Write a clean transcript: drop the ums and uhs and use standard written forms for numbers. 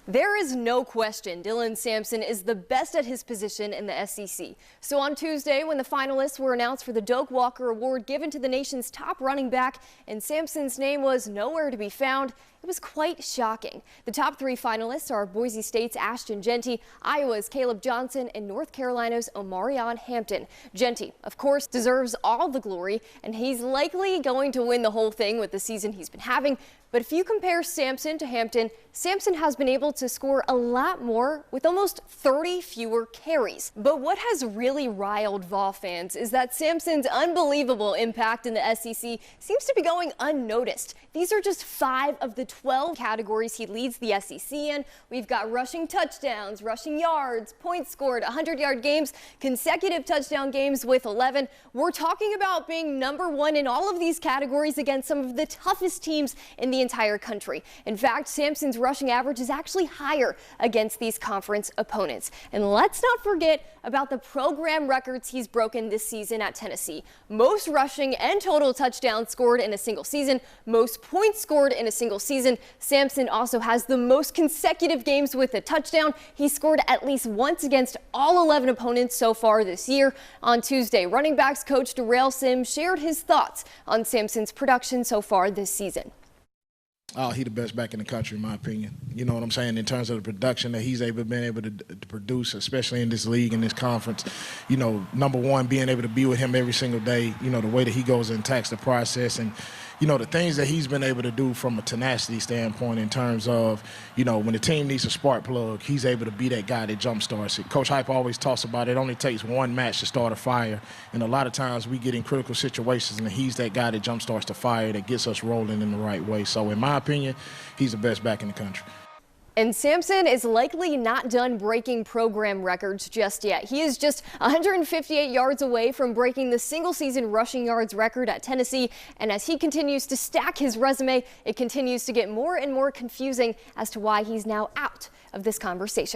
There is no question Dylan Sampson is the best at his position in the SEC. So on Tuesday, when the finalists were announced for the Doak Walker Award given to the nation's top running back and Sampson's name was nowhere to be found, it was quite shocking. The top three finalists are Boise State's Ashton Jeanty, Iowa's Caleb Johnson, and North Carolina's Omarion Hampton. Jeanty, of course, deserves all the glory, and he's likely going to win the whole thing with the season he's been having. But if you compare Sampson to Hampton, Sampson has been able to score a lot more with almost 30 fewer carries. But what has really riled Vol fans is that Sampson's unbelievable impact in the SEC seems to be going unnoticed. These are just 5 of the 12 categories he leads the SEC in. We've got rushing touchdowns, rushing yards, points scored, 100-yard games, consecutive touchdown games with 11. We're talking about being #1 in all of these categories against some of the toughest teams in the entire country. In fact, Sampson's rushing average is actually higher against these conference opponents. And let's not forget about the program records he's broken this season at Tennessee. Most rushing and total touchdowns scored in a single season, most points scored in a single season. Sampson also has the most consecutive games with a touchdown. He scored at least once against all 11 opponents so far this year. On Tuesday, running backs coach Darrell Sims shared his thoughts on Sampson's production so far this season. Oh, he's the best back in the country, in my opinion. You know what I'm saying? In terms of the production that he's been able to produce, especially in this league, in this conference. You know, #1, being able to be with him every single day, you know, the way that he goes and attacks the process and, you know, the things that he's been able to do from a tenacity standpoint in terms of, you know, when the team needs a spark plug, he's able to be that guy that jumpstarts it. Coach Hype always talks about it only takes one match to start a fire. And a lot of times we get in critical situations and he's that guy that jumpstarts the fire that gets us rolling in the right way. So in my opinion, he's the best back in the country. And Sampson is likely not done breaking program records just yet. He is just 158 yards away from breaking the single-season rushing yards record at Tennessee. And as he continues to stack his resume, it continues to get more and more confusing as to why he's now out of this conversation.